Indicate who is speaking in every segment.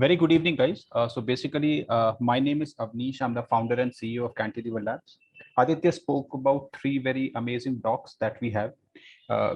Speaker 1: Very good evening, guys. My name is Avnish. I'm the founder and CEO of Cantilever Labs. Aditya spoke about three very amazing docs that we have.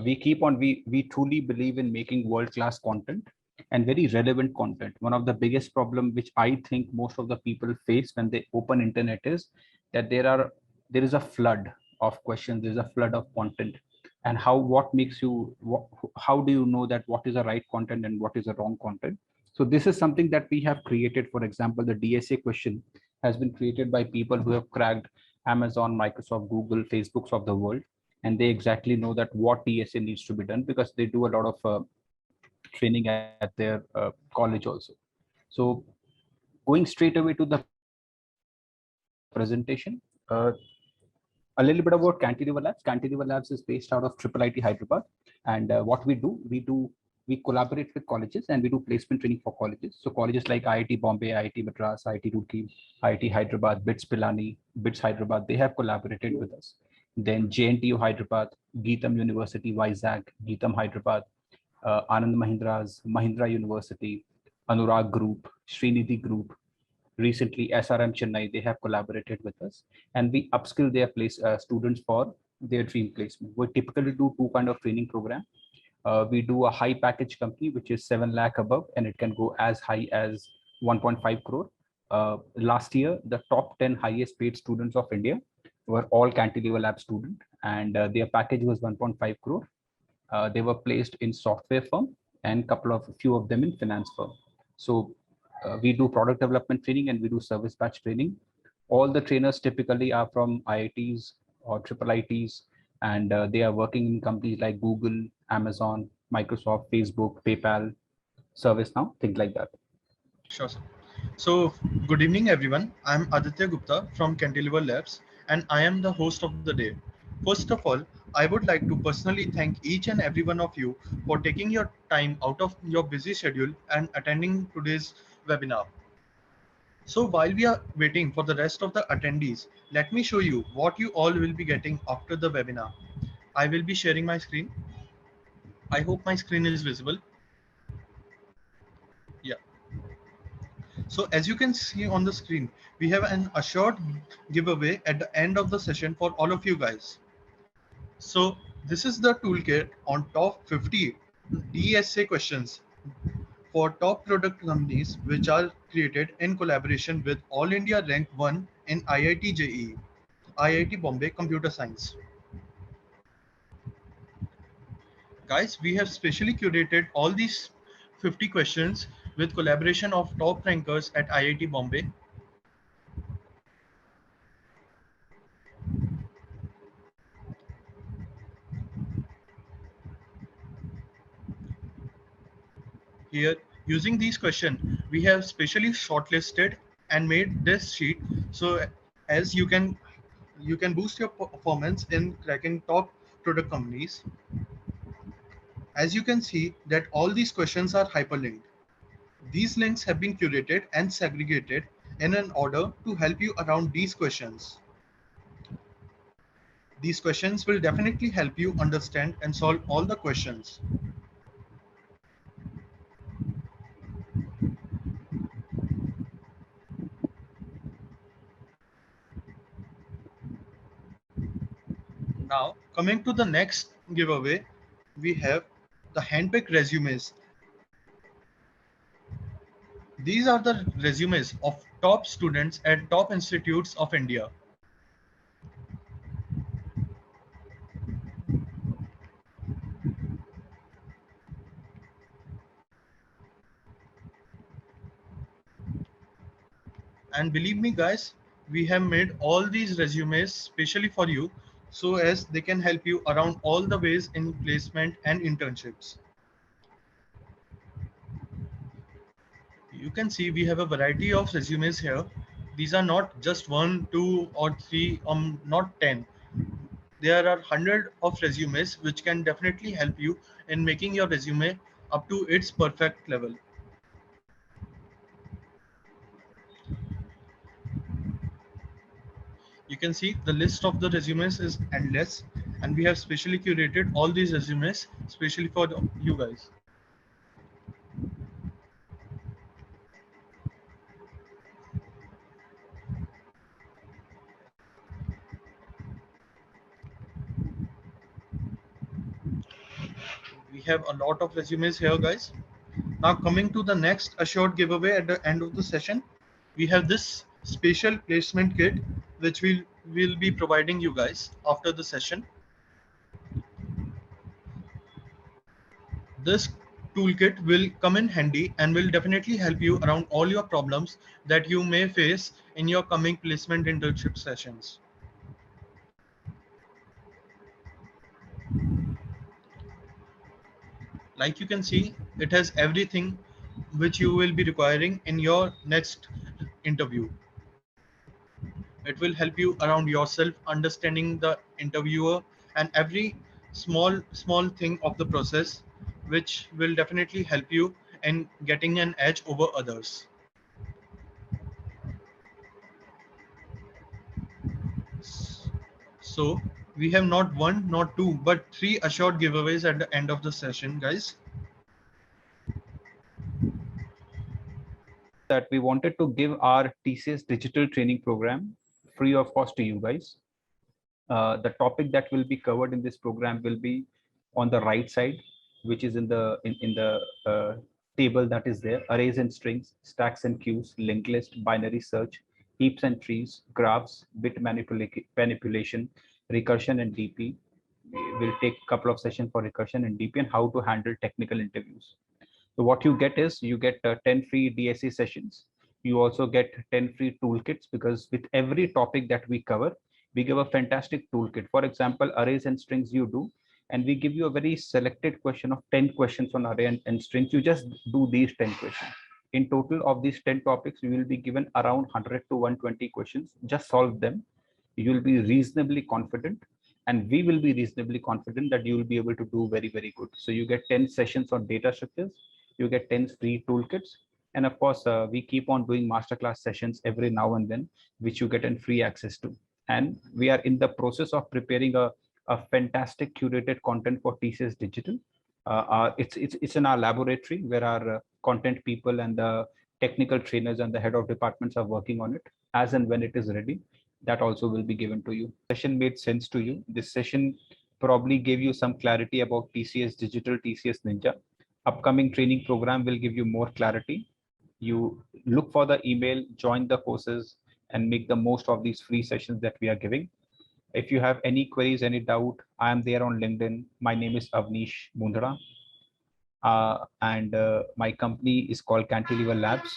Speaker 1: We truly believe in making world-class content and very relevant content. One of the biggest problem which I think most of the people face when they open internet is that there is a flood of questions, there's a flood of content. And how do you know that what is the right content and what is the wrong content? So this is something that we have created. For example, the DSA question has been created by people who have cracked Amazon, Microsoft, Google, Facebooks of the world, and they exactly know that what DSA needs to be done because they do a lot of training at their college also. So going straight away to the presentation, a little bit about Cantilever Labs. Cantilever Labs is based out of IIT Hyderabad, and what we collaborate with colleges and we do placement training for colleges. So colleges like IIT Bombay, IIT Madras, IIT Roorkee, IIT Hyderabad, BITS Pilani, BITS Hyderabad, they have collaborated with us. Then JNTU Hyderabad, Geetam University, Vizag, Geetam Hyderabad, Anand Mahindra's Mahindra University, Anurag Group, Srinidhi Group, recently SRM Chennai, they have collaborated with us, and we upskill their students for their dream placement. We typically do two kind of training program. We do a high package company, which is 7 lakh above, and it can go as high as 1.5 crore. Last year, the top 10 highest paid students of India were all Cantilever Lab student, and their package was 1.5 crore. They were placed in software firm and few of them in finance firm. So we do product development training and we do service batch training. All the trainers typically are from IITs or triple ITs, and they are working in companies like Google, Amazon, Microsoft, Facebook, PayPal, ServiceNow, things like that.
Speaker 2: Sure, sir. So, good evening, everyone. I'm Aditya Gupta from Cantilever Labs, and I am the host of the day. First of all, I would like to personally thank each and every one of you for taking your time out of your busy schedule and attending today's webinar. So, while we are waiting for the rest of the attendees, let me show you what you all will be getting after the webinar. I will be sharing my screen. I hope my screen is visible. Yeah. So as you can see on the screen, we have an assured giveaway at the end of the session for all of you guys. So this is the toolkit on top 50 DSA questions for top product companies which are created in collaboration with All India Rank 1 in IIT JEE, IIT Bombay Computer Science. Guys, we have specially curated all these 50 questions with collaboration of top rankers at IIT Bombay. Here, using these questions, we have specially shortlisted and made this sheet so as you can boost your performance in cracking top product companies. As you can see that all these questions are hyperlinked. These links have been curated and segregated in an order to help you around these questions. These questions will definitely help you understand and solve all the questions. Now, coming to the next giveaway, we have the handpicked resumes. These are the resumes of top students at top institutes of India. And believe me guys, we have made all these resumes specially for you so as they can help you around all the ways in placement and internships. You can see we have a variety of resumes here. These are not just one, two, or three, not 10. There are 100 of resumes which can definitely help you in making your resume up to its perfect level. You can see the list of the resumes is endless, and we have specially curated all these resumes specially for you guys. We have a lot of resumes here, guys. Now coming to the next assured giveaway at the end of the session, we have this special placement kit which will be providing you guys after the session. This toolkit will come in handy and will definitely help you around all your problems that you may face in your coming placement internship sessions. Like you can see, it has everything which you will be requiring in your next interview. It will help you around yourself understanding the interviewer and every small thing of the process, which will definitely help you in getting an edge over others. So we have not one, not two, but three assured giveaways at the end of the session, guys.
Speaker 1: That we wanted to give our TCS digital training program free of cost to you guys. The topic that will be covered in this program will be on the right side, which is in the table that is there: arrays and strings, stacks and queues, linked list, binary search, heaps and trees, graphs, bit manipulation, recursion and DP. We'll take a couple of sessions for recursion and DP and how to handle technical interviews. So what you get is you get 10 free DSC sessions. You also get 10 free toolkits, because with every topic that we cover, we give a fantastic toolkit. For example, arrays and strings you do, and we give you a very selected question of 10 questions on array and strings. You just do these 10 questions. In total of these 10 topics, you will be given around 100 to 120 questions. Just solve them. You will be reasonably confident, and we will be reasonably confident that you will be able to do very, very good. So you get 10 sessions on data structures, you get 10 free toolkits, and of course we keep on doing masterclass sessions every now and then, which you get in free access to. And we are in the process of preparing a fantastic curated content for TCS Digital. It's in our laboratory where our content people and the technical trainers and the head of departments are working on it. As and when it is ready, that also will be given to you. Session made sense to you. This session probably gave you some clarity about TCS Digital, TCS Ninja. Upcoming training program will give you more clarity. You look for the email, join the courses, and make the most of these free sessions that we are giving. If you have any queries, any doubt, I am there on LinkedIn. My name is Avnish Mundra, and my company is called Cantilever Labs.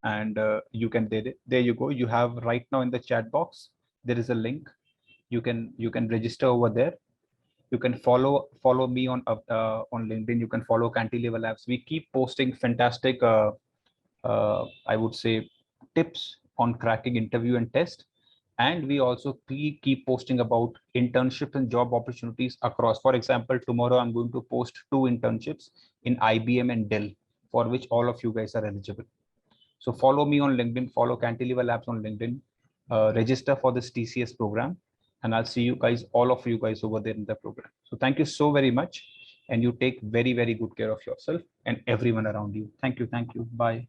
Speaker 1: And you can there you go. You have right now in the chat box, there is a link. You can register over there. You can follow me on LinkedIn. You can follow Cantilever Labs. We keep posting fantastic, I would say, tips on cracking interview and test. And we also keep posting about internships and job opportunities across. For example, tomorrow I'm going to post 2 internships in IBM and Dell, for which all of you guys are eligible. So follow me on LinkedIn, follow Cantilever Labs on LinkedIn, register for this TCS program, and I'll see you guys, all of you guys over there in the program. So thank you so very much. And you take very, very good care of yourself and everyone around you. Thank you. Thank you. Bye.